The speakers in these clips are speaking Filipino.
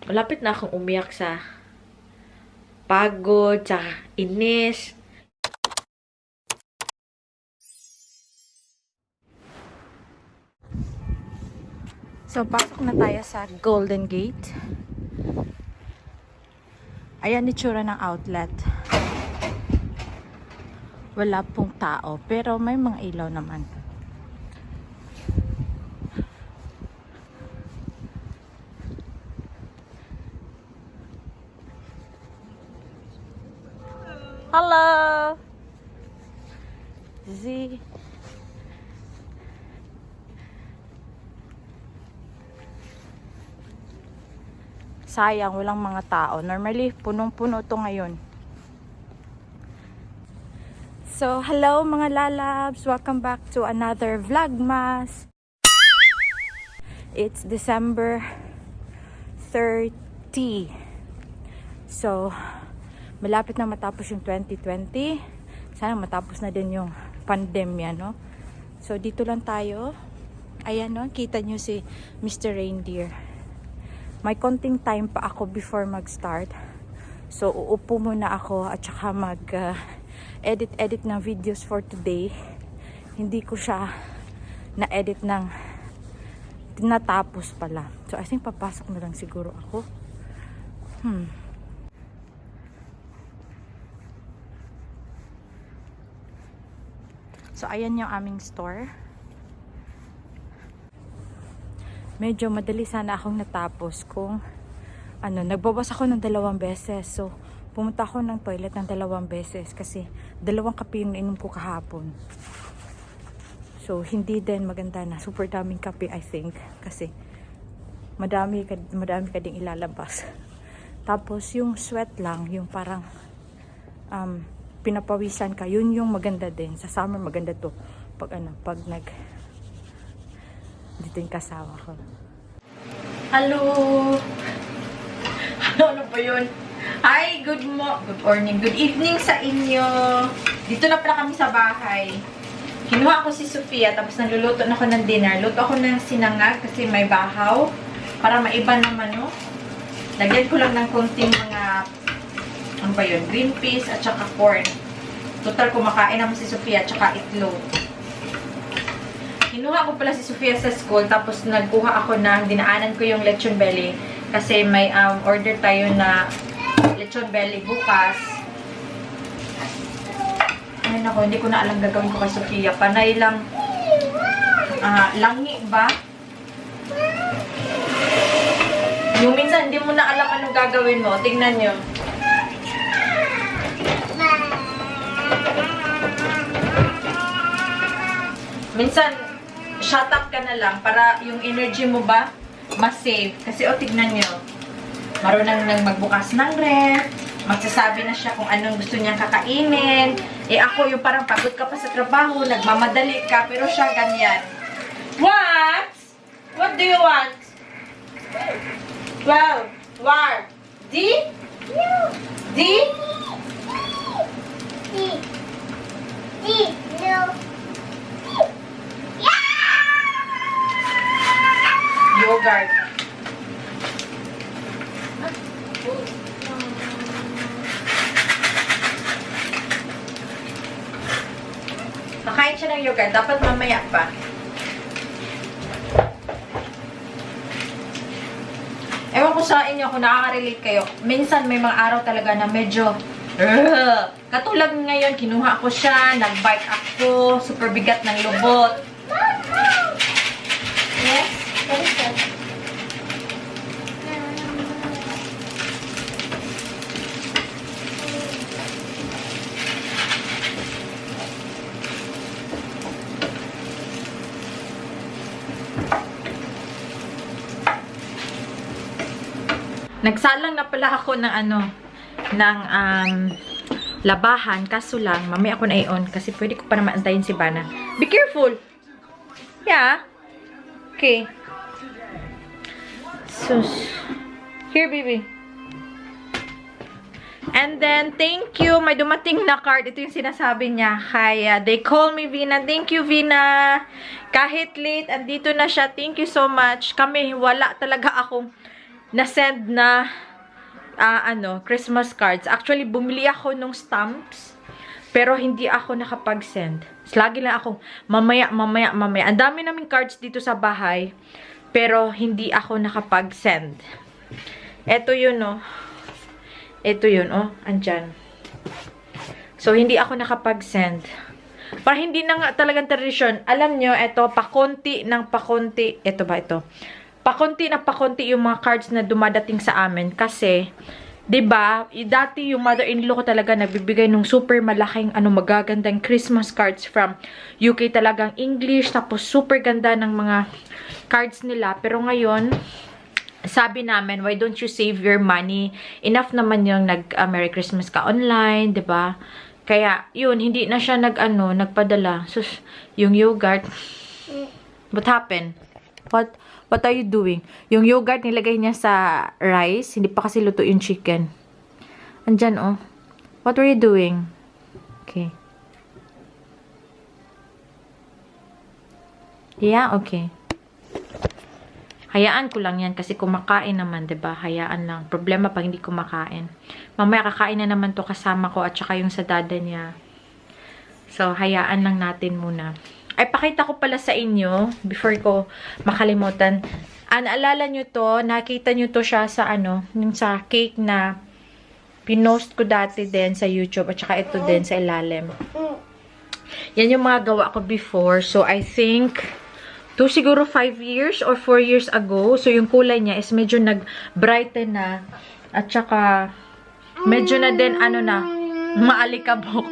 Malapit na akong umiyak sa pagod, sa inis. So, pasok na tayo sa Golden Gate. Ayan itsura ng outlet. Wala pong tao, pero may mga ilaw naman. Hello! Z. Sayang, walang mga tao. Normally, punong-puno to ngayon. So, hello mga lalabs! Welcome back to another Vlogmas! It's December 30. So, malapit na matapos yung 2020. Sana matapos na din yung pandemya, no? So, dito lang tayo. Ayan, no? Kita nyo si Mr. Reindeer. May konting time pa ako before mag-start. So, uupo muna ako at saka edit ng videos for today. Hindi ko siya na-edit ng tinatapos pala. So, I think papasok na lang siguro ako. So, ayan yung aming store. Medyo madali sana akong natapos kung nagbawas ako ng 2 beses. So, pumunta ako ng toilet ng 2 beses kasi 2 kape yung nainom ko kahapon. So, hindi din maganda na super daming kape, I think. Kasi, madami ka ding ilalabas. Tapos, yung sweat lang, yung parang pinapawisan ka, yun yung maganda din. Sa summer, maganda to. Pag dito yung kasawa ko. Hello! Ano ba yun? Hi! Good morning, good evening sa inyo. Dito na pala kami sa bahay. Kinuha ko si Sofia, tapos nagluluto na ako ng dinner. Luto ako ng sinangag kasi may bahaw. Para maiba naman, no? Lagyan ko lang ng konting mga, ano ba yun? Green peas at saka corn. Total, kumakain naman si Sofia at saka itlog. Kinuha ko pala si Sofia sa school, tapos nagkuha ako ng, dinaanan ko yung lechon belly. Kasi may order tayo na lechon belly bukas. Ay nako, hindi ko na alam gagawin ko kay Sofia. Panay lang, langi ba? Yung minsan, hindi mo na alam anong gagawin mo. Tingnan nyo. Minsan, shut up ka na lang para yung energy mo ba mas-save. Kasi tignan nyo. Marunong nang magbukas ng ref. Magsasabi na siya kung anong gusto niyang kakainin. Eh ako yung parang pagod ka pa sa trabaho, nagmamadali ka, pero siya ganyan. What? What do you want? 12. War. D? D? D. No. Yogurt. Nakain siya ng yogurt. Dapat mamaya pa. Ewan ko sa inyo kung nakaka-relate kayo. Minsan may mga araw talaga na medyo katulad ngayon, kinuha ko siya, nag-bike ako, super bigat ng lubot. Yes? What is that? Nagsalang na pala ako ng labahan, kaso lang, mamaya ako na i-on kasi pwede ko pa naman antayin si Bana. Be careful! Yeah. Okay. So, here, baby. And then, thank you. May dumating na card. Ito yung sinasabi niya. Hi, they call me Vina. Thank you, Vina. Kahit late, andito na siya. Thank you so much. Kami, wala talaga akong na-send na Christmas cards. Actually, bumili ako nung stamps, pero hindi ako nakapag-send. Lagi lang akong mamaya. Ang dami naming cards dito sa bahay, pero hindi ako nakapag-send. Ito yun, oh. Ito yun, oh. Andyan. So, hindi ako nakapag-send. Para hindi na nga talagang tradisyon. Alam nyo, ito, pakonti ng pakonti. Ito ba ito? Pakonti ng pakonti yung mga cards na dumadating sa amin. Kasi, 'di ba? Dati yung mother-in-law ko talaga nagbibigay ng super malaking magagandang Christmas cards from UK, talagang English, tapos super ganda ng mga cards nila. Pero ngayon, sabi namin, why don't you save your money? Enough naman yung Merry Christmas ka online, 'di ba? Kaya yun, hindi na siya nagpadala. Sus, yung yogurt. What happened? What are you doing? Yung yogurt nilagay niya sa rice, hindi pa kasi luto yung chicken. Andyan, oh. What were you doing? Okay. Yeah, okay. Hayaan ko lang yan kasi kumakain naman, 'di ba? Hayaan lang. Problema pag hindi kumakain. Mamaya kakain na naman 'to kasama ko at saka yung sa dada niya. So, hayaan lang natin muna. Ay, pakita ko pala sa inyo before ko makalimutan. Naalala nyo to, nakita nyo to siya sa yung sa cake na pinost ko dati din sa YouTube at saka ito din sa ilalim. Yan yung mga gawa ko before. So, I think siguro 5 years or 4 years ago. So, yung kulay niya is medyo nag-brighten na. At saka, medyo na din, maalikabok.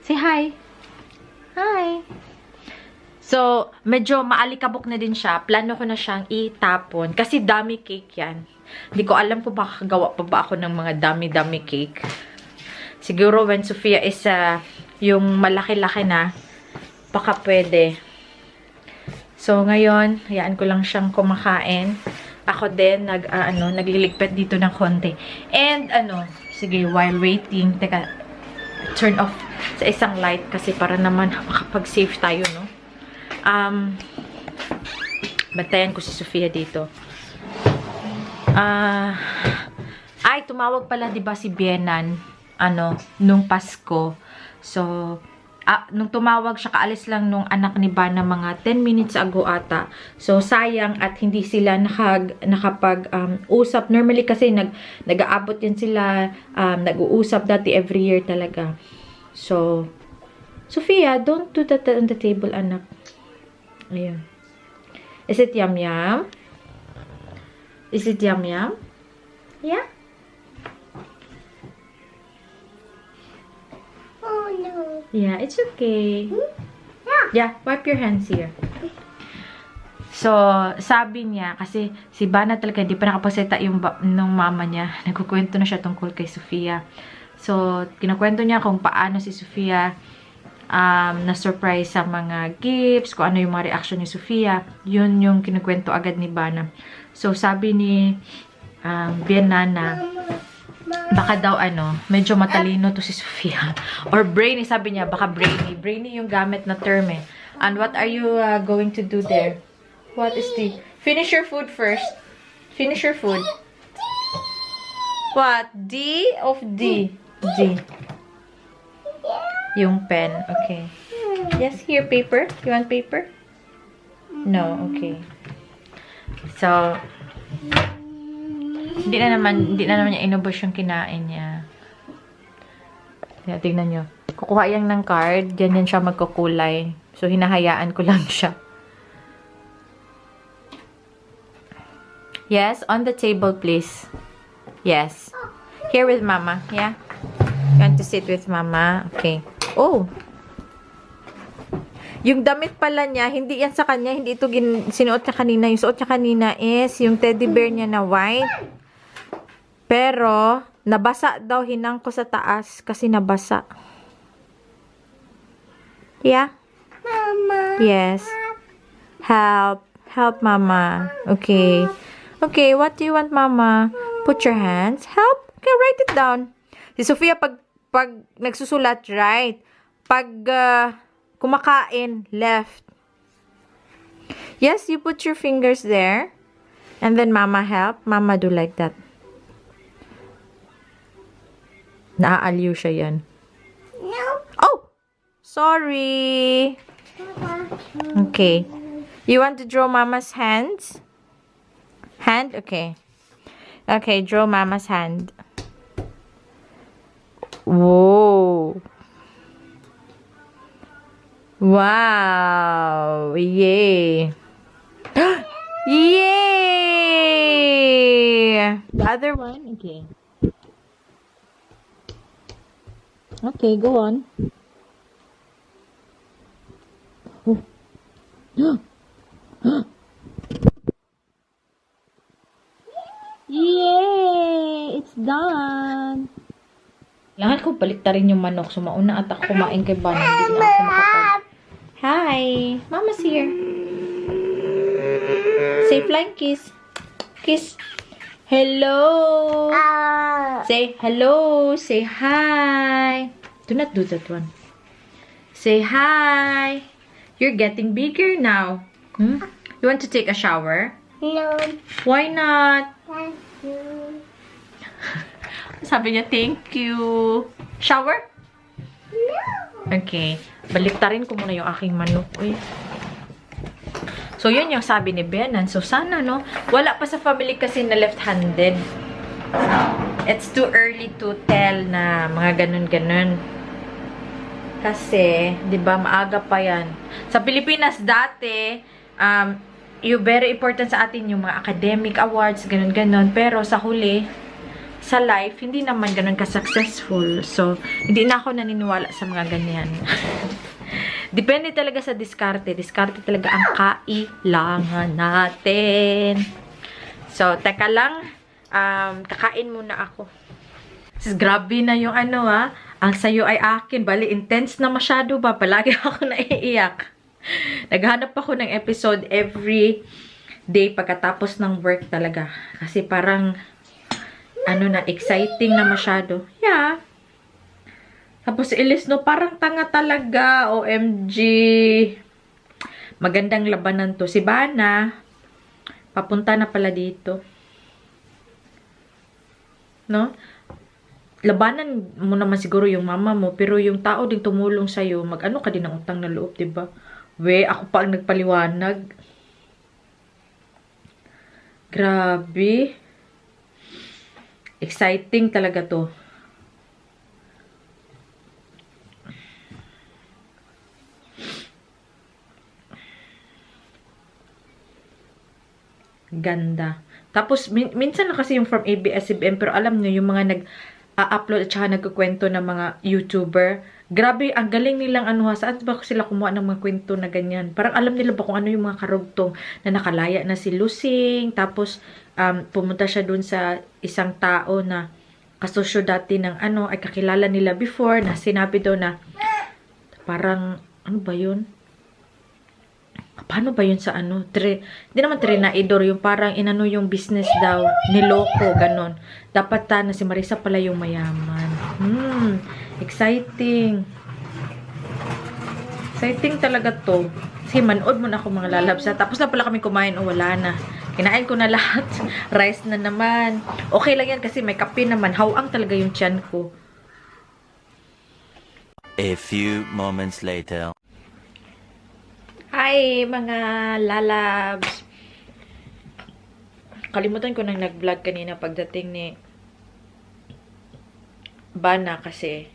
Say hi. Hi. So, medyo maalikabok na din siya. Plano ko na siyang itapon. Kasi dami cake yan. Hindi ko alam kung makakagawa pa ba ako ng mga dami-dami cake. Siguro when Sofia is yung malaki-laki na, baka pwede. So, ngayon, hayaan ko lang siyang kumakain. Ako din, nagliligpit dito ng konti. And, sige, while waiting, teka, turn off sa isang light kasi para naman makapag-save tayo, no? Bantayan ko si Sofia dito. Ay, tumawag pala, diba, si Bienan, nung Pasko. So, nung tumawag siya, kaalis lang nung anak ni Bana mga 10 minutes ago ata. So, sayang at hindi sila nakapag-usap. Normally kasi nag-aabot yan sila, nag-uusap dati every year talaga. So, Sofia, don't do that on the table, anak. Ayan. Is it yum-yum? Is it yum-yum? Yeah? Oh no. Yeah, it's okay. Yeah, wipe your hands here. So, sabi niya, kasi si Bana talaga, hindi pa nakapaseta nung mama niya. Nagkukwento na siya tungkol kay Sofia. So, kinukwento niya kung paano si Sofia na-surprise sa mga gifts, kung ano yung mga reaction ni Sofia. Yun yung kinukwento agad ni Bana. So, sabi ni Bienan na baka daw medyo matalino to si Sofia. Or brainy, sabi niya, baka brainy. Brainy yung gamit na term eh. And what are you going to do there? What is the... Finish your food first. Finish your food. What? D of D. D. Yung pen. Okay. Yes, here, paper. You want paper? No, okay. So, hindi na naman niya inubos yung kinain niya. Tingnan nyo. Kukuha yan ng card. Ganyan siya magkukulay. So, hinahayaan ko lang siya. Yes, on the table, please. Yes. Here with Mama. Yeah? You want to sit with Mama? Okay. Oh! Yung damit pala niya, hindi yan sa kanya. Hindi ito sinuot niya kanina. Yung suot niya kanina is yung teddy bear niya na white. Pero, nabasa daw, hinang ko sa taas kasi nabasa. Yeah? Mama. Yes. Help. Help, Mama. Okay. Okay, what do you want, Mama? Put your hands. Help. Okay, write it down. Si Sofia, pag nagsusulat, right? Pag kumakain, left. Yes, you put your fingers there. And then Mama help. Mama do like that. Naaaliw siya yan. No. Oh! Sorry. Okay. You want to draw Mama's hands? Hand? Okay. Okay, draw Mama's hand. Whoa. Wow. Yay. Yay! The other one? Okay. Okay, go on. Oh. Yay! It's done! Kailangan ko baliktarin yung manok. So, mauna at ako kumain kay Bana. Hindi na ako makapag... Hi! Mama's here. Say flying kiss. Kiss. Hello! Say hello. Say hi. Do not do that one. Say hi. You're getting bigger now. Hmm? You want to take a shower? No. Why not? Thank you. Sabi niya, thank you. Shower? No. Okay. Baliktarin ko muna yung aking manok. Uy. So, yun yung sabi ni Benan. So, sana, no? Wala pa sa family kasi na left-handed. It's too early to tell na mga ganun-ganun. Kasi, di ba, maaga pa yan. Sa Pilipinas, dati, yung very important sa atin yung mga academic awards, ganun-ganun. Pero sa huli, sa life, hindi naman ganun ka-successful. So, hindi na ako naniniwala sa mga ganyan. Depende talaga sa diskarte. Diskarte talaga ang kailangan natin. So, teka lang. Kakain muna ako. Grabe na yung ano ang sayo ay akin. Bali, intense na masyado ba? Palagi ako naiiyak. Naghanap ako ng episode every day pagkatapos ng work talaga. Kasi parang ano na, exciting na masyado. Yeah. Tapos si Elise, no, parang tanga talaga. OMG. Magandang labanan to. Si Bana, papunta na pala dito. No? Labanan mo naman siguro yung mama mo, pero yung tao ding tumulong sa'yo, mag-ano ka din ng utang na loob, diba? We, ako pa ang nagpaliwanag. Grabe. Exciting talaga to. Ganda. Tapos, minsan na kasi yung from ABS-CBN, pero alam nyo, yung mga nag-upload at saka nagkukwento ng mga YouTuber, grabe, ang galing nilang ano, saan ba sila kumuha ng mga kwento na ganyan? Parang alam nila ba kung ano yung mga karugtong na nakalaya na si Lusing, tapos, pumunta siya dun sa isang tao na kasosyo dati ng ano, ay kakilala nila before, na sinabi daw na, parang, ano ba yun? Paano ba yun sa ano? Hindi naman trinaidor, yung parang inano yung business daw, niloko, ganon. Dapat na si Marisa pala yung mayaman. Exciting. Exciting talaga to. Kasi manood mo na ako mga lalabsa. Tapos na pala kami kumain, wala na. Kinain ko na lahat. Rice na naman. Okay lang yan kasi may kape naman. Hawang talaga yung tiyan ko. A few moments later. Hi, mga lalabs. Kalimutan ko nang nag-vlog kanina pagdating ni Bana kasi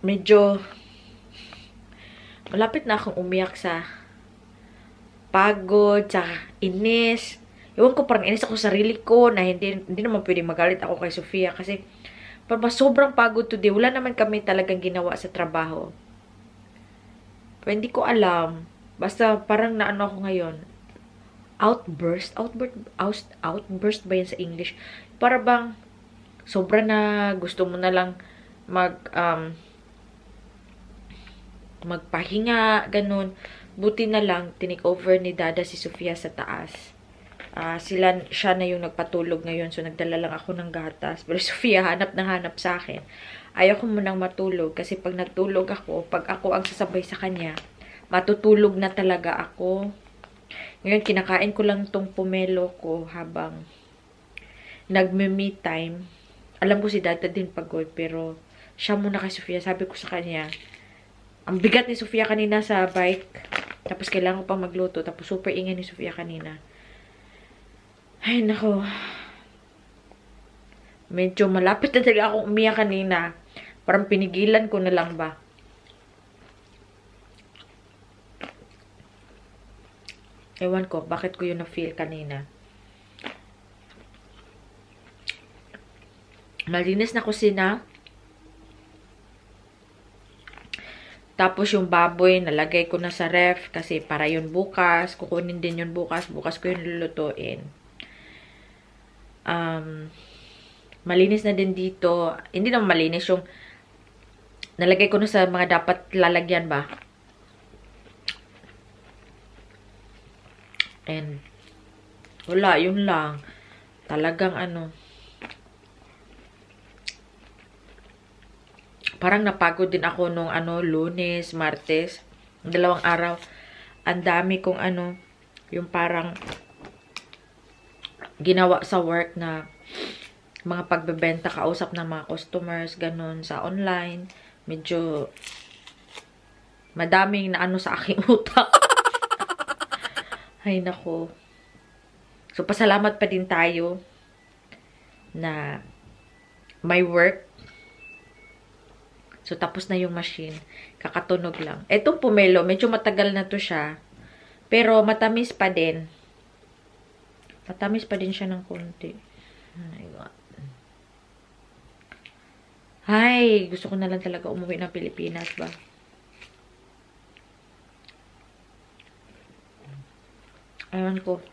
medyo malapit na akong umiyak sa pagod, sa inis. Ewan ko, parang inis ako sa sarili ko na hindi naman pwedeng magalit ako kay Sofia kasi parang sobrang pagod today. Wala naman kami talagang ginawa sa trabaho. Pero hindi ko alam. Basta parang naano ako ngayon. Outburst ba yan sa English? Para bang sobra na gusto mo na lang magpahinga, ganun. Buti na lang, tinake over ni Dada si Sofia sa taas. Siya na yung nagpatulog ngayon. So, nagdala lang ako ng gatas. Pero Sofia, hanap sa akin. Ayaw ko munang matulog. Kasi pag nagtulog ako, pag ako ang sasabay sa kanya, matutulog na talaga ako. Ngayon, kinakain ko lang tong pomelo ko habang nagme-me time. Alam ko si Dada din pagod, pero siya muna kay Sofia. Sabi ko sa kanya, ang bigat ni Sofia kanina sa bike. Tapos kailangan ko pang magluto. Tapos super ingay ni Sofia kanina. Ay, nako. Medyo malapit na talaga akong umiyak kanina. Parang pinigilan ko na lang ba. Ewan ko, bakit ko yun na-feel kanina. Malinis na kusina. Tapos yung baboy, nalagay ko na sa ref kasi para yun bukas. Kukunin din yun bukas. Bukas ko yun lulutuin. Malinis na din dito. Hindi naman malinis yung nalagay ko na sa mga dapat lalagyan ba. And wala, yun lang. Talagang parang napagod din ako nung Lunes, Martes. 2 araw. Ang dami kong yung parang ginawa sa work na mga pagbebenta, kausap ng mga customers, ganun, sa online. Medyo madaming na sa aking utak. Ay, nako. So, pasalamat pa din tayo na may work. So, tapos na yung machine. Kakatunog lang. Etong pomelo, medyo matagal na to siya. Pero, matamis pa din. Matamis pa din siya ng konti. Ay, God. Ay, gusto ko na lang talaga umuwi ng Pilipinas ba? Ayan ko.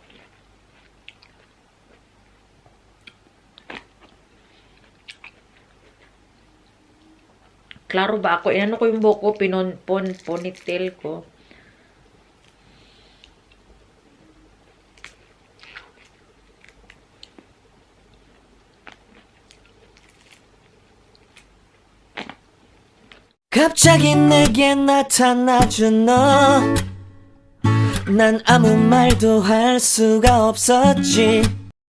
Klaro ba ako? Inano ko yung buhok ko, ponytail ko. 갑자기 내게 나타나준 너 난 아무 말도 할 수가 없었지